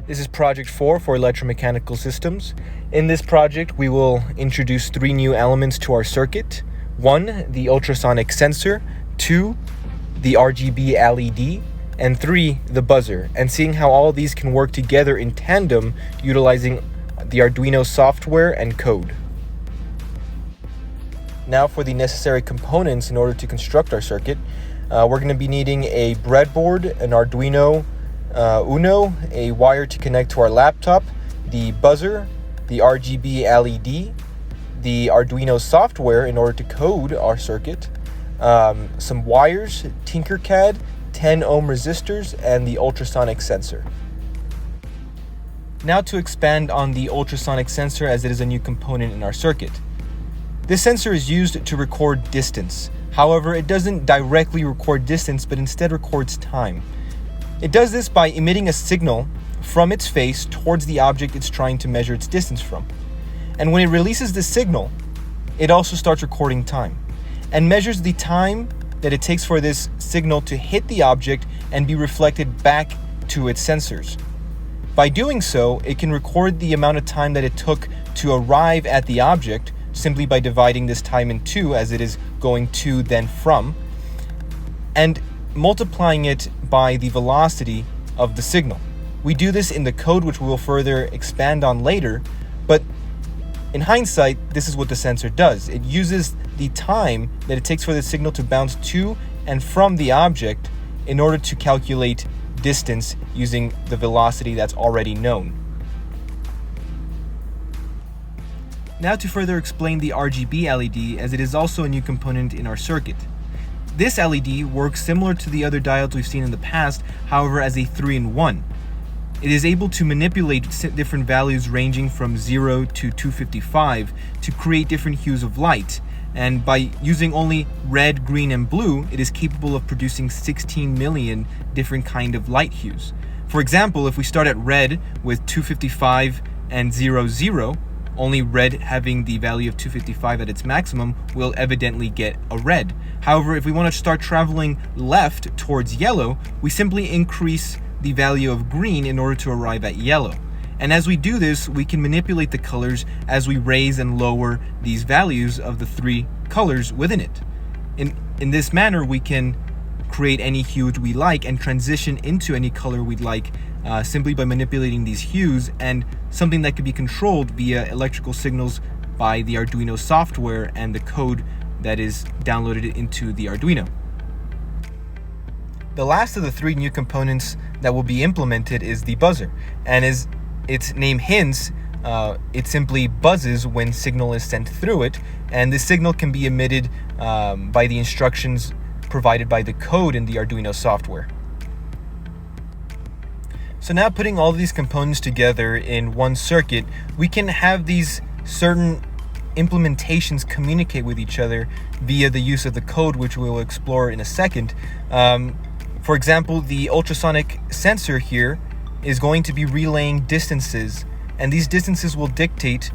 This is project 4 for electromechanical systems. In this project, we will introduce 3 new elements to our circuit. 1, the ultrasonic sensor. 2, the RGB LED. And 3, the buzzer. And seeing how all of these can work together in tandem utilizing the Arduino software and code. Now for the necessary components in order to construct our circuit. We're going to be needing a breadboard, an Arduino Uno, a wire to connect to our laptop, the buzzer, the RGB LED, the Arduino software in order to code our circuit, some wires, Tinkercad, 10 ohm resistors, and the ultrasonic sensor. Now to expand on the ultrasonic sensor, as it is a new component in our circuit. This sensor is used to record distance. However, it doesn't directly record distance, but instead records time. It does this by emitting a signal from its face towards the object it's trying to measure its distance from. And when it releases the signal, it also starts recording time and measures the time that it takes for this signal to hit the object and be reflected back to its sensors. By doing so, it can record the amount of time that it took to arrive at the object simply by dividing this time in 2, as it is going to then from, and multiplying it by the velocity of the signal. We do this in the code, which we will further expand on later, but in hindsight, this is what the sensor does. It uses the time that it takes for the signal to bounce to and from the object in order to calculate distance using the velocity that's already known. Now to further explain the RGB LED, as it is also a new component in our circuit. This LED works similar to the other diodes we've seen in the past, however as a 3-in-1. It is able to manipulate different values ranging from 0 to 255 to create different hues of light, and by using only red, green, and blue, it is capable of producing 16 million different kind of light hues. For example, if we start at red with 255 and 0, 0, only red having the value of 255 at its maximum will evidently get a red. However, if we want to start traveling left towards yellow, we simply increase the value of green in order to arrive at yellow. And as we do this, we can manipulate the colors as we raise and lower these values of the 3 colors within it. In this manner, we can create any hue we like and transition into any color we'd like simply by manipulating these hues, and something that could be controlled via electrical signals by the Arduino software and the code that is downloaded into the Arduino. The last of the 3 new components that will be implemented is the buzzer, and as its name hints, it simply buzzes when signal is sent through it, and this signal can be emitted by the instructions provided by the code in the Arduino software. So now, putting all of these components together in one circuit, we can have these certain implementations communicate with each other via the use of the code, which we will explore in a second. For example, the ultrasonic sensor here is going to be relaying distances, and these distances will dictate,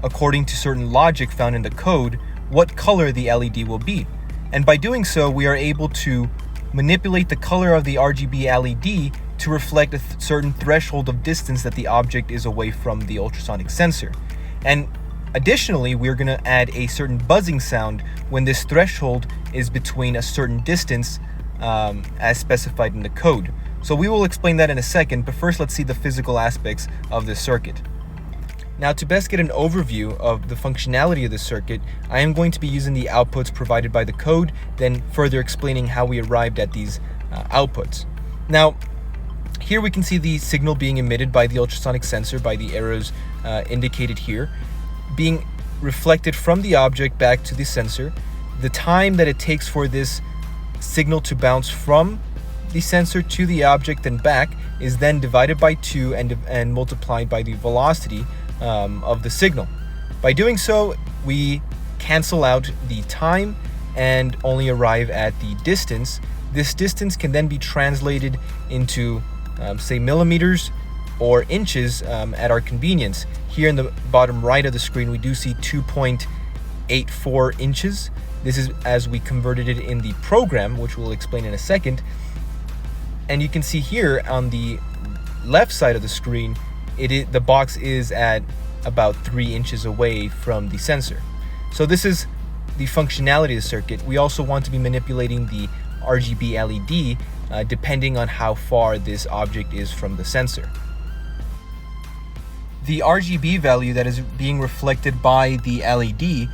according to certain logic found in the code, what color the LED will be. And by doing so, we are able to manipulate the color of the RGB LED to reflect a certain threshold of distance that the object is away from the ultrasonic sensor. And additionally, we're going to add a certain buzzing sound when this threshold is between a certain distance as specified in the code. So we will explain that in a second, but first let's see the physical aspects of this circuit. Now, to best get an overview of the functionality of the circuit, I am going to be using the outputs provided by the code, then further explaining how we arrived at these outputs. Now, here we can see the signal being emitted by the ultrasonic sensor by the arrows indicated here, being reflected from the object back to the sensor. The time that it takes for this signal to bounce from the sensor to the object and back is then divided by 2 and multiplied by the velocity of the signal. By doing so, we cancel out the time and only arrive at the distance. This distance can then be translated into say millimeters or inches at our convenience. Here in the bottom right of the screen, we do see 2.84 inches. This is as we converted it in the program, which we'll explain in a second. And you can see here on the left side of the screen, the box is at about 3 inches away from the sensor. So this is the functionality of the circuit. We also want to be manipulating the RGB LED depending on how far this object is from the sensor. The RGB value that is being reflected by the LED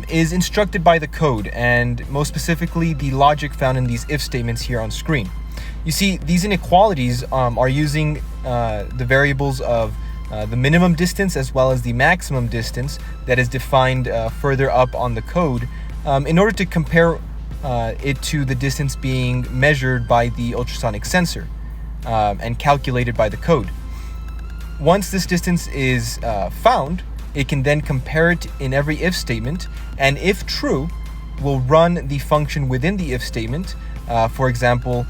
is instructed by the code, and most specifically the logic found in these if statements here on screen. You see, these inequalities are using the variables of the minimum distance as well as the maximum distance that is defined further up on the code in order to compare it to the distance being measured by the ultrasonic sensor and calculated by the code. Once this distance is found, it can then compare it in every if statement, and if true, will run the function within the if statement. For example,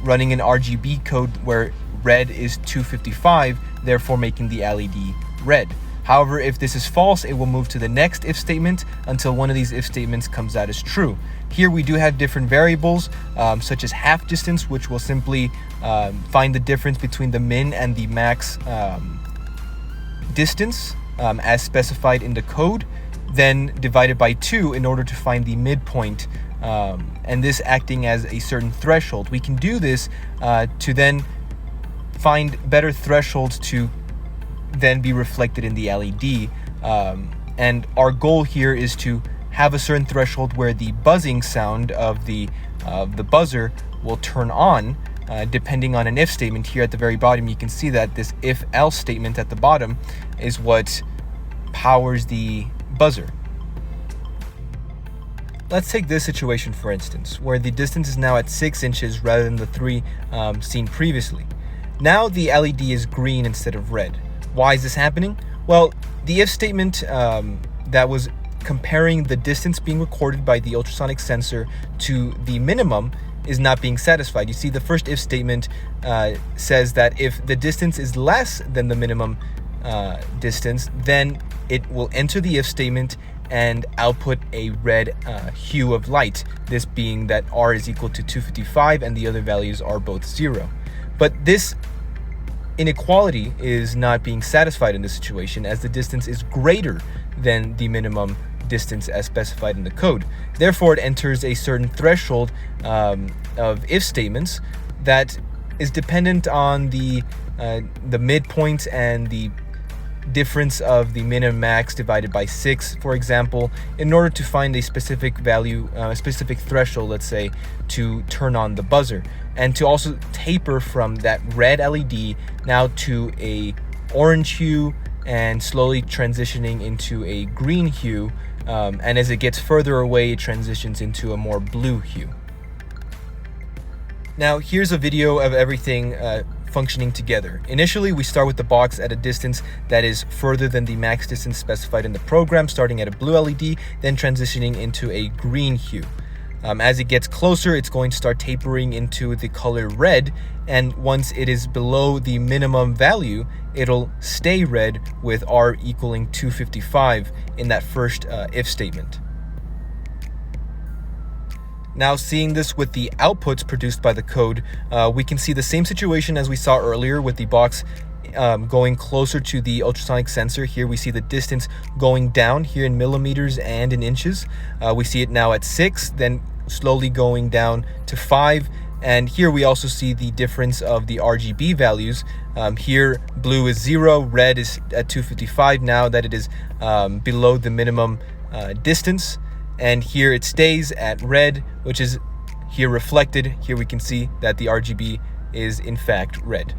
running an RGB code where red is 255, therefore making the LED red. However, if this is false, it will move to the next if statement until one of these if statements comes out as true. Here we do have different variables, such as half distance, which will simply find the difference between the min and the max distance as specified in the code, then divided by 2 in order to find the midpoint, and this acting as a certain threshold. We can do this to then find better thresholds to then be reflected in the LED, and our goal here is to have a certain threshold where the buzzing sound of the buzzer will turn on depending on an if statement. Here at the very bottom you can see that this if else statement at the bottom is what powers the buzzer. Let's take this situation for instance, where the distance is now at 6 inches rather than the 3 seen previously. Now the LED is green instead of red. Why is this happening? Well, the if statement that was comparing the distance being recorded by the ultrasonic sensor to the minimum is not being satisfied. You see, the first if statement says that if the distance is less than the minimum distance, then it will enter the if statement and output a red hue of light, this being that R is equal to 255 and the other values are both 0. But this inequality is not being satisfied in this situation, as the distance is greater than the minimum distance as specified in the code. Therefore, it enters a certain threshold of if statements that is dependent on the midpoint and the difference of the min and max divided by 6, for example, in order to find a specific value, a specific threshold, let's say, to turn on the buzzer, and to also taper from that red LED now to a orange hue and slowly transitioning into a green hue, and as it gets further away it transitions into a more blue hue. Now here's a video of everything functioning together. Initially, we start with the box at a distance that is further than the max distance specified in the program, starting at a blue LED, then transitioning into a green hue. As it gets closer, it's going to start tapering into the color red, and once it is below the minimum value, it'll stay red with R equaling 255 in that first if statement. Now, seeing this with the outputs produced by the code, we can see the same situation as we saw earlier with the box going closer to the ultrasonic sensor. Here we see the distance going down here in millimeters and in inches. We see it now at 6, then slowly going down to 5. And here we also see the difference of the RGB values. Here blue is 0, red is at 255 now that it is below the minimum distance. And here it stays at red, which is here reflected. Here we can see that the RGB is in fact red.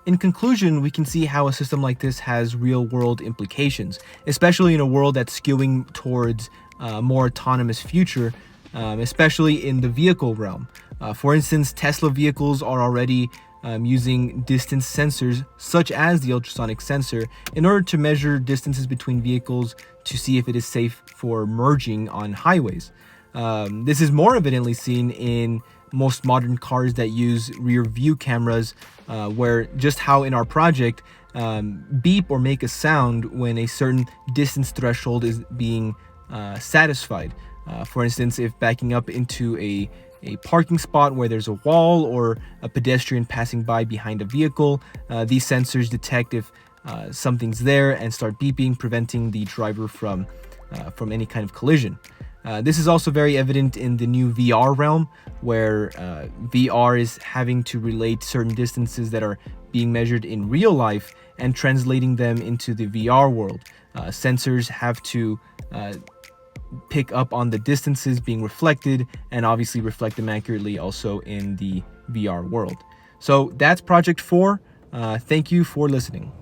In conclusion, we can see how a system like this has real-world implications, especially in a world that's skewing towards a more autonomous future, especially in the vehicle realm. For instance, Tesla vehicles are already using distance sensors such as the ultrasonic sensor in order to measure distances between vehicles to see if it is safe for merging on highways. This is more evidently seen in most modern cars that use rear view cameras, where just how in our project beep or make a sound when a certain distance threshold is being satisfied. For instance, if backing up into a a parking spot where there's a wall or a pedestrian passing by behind a vehicle. These sensors detect if something's there and start beeping, preventing the driver from any kind of collision. This is also very evident in the new VR realm, where VR is having to relate certain distances that are being measured in real life and translating them into the VR world. Sensors have to pick up on the distances being reflected and obviously reflect them accurately also in the VR world. So that's Project 4. Thank you for listening.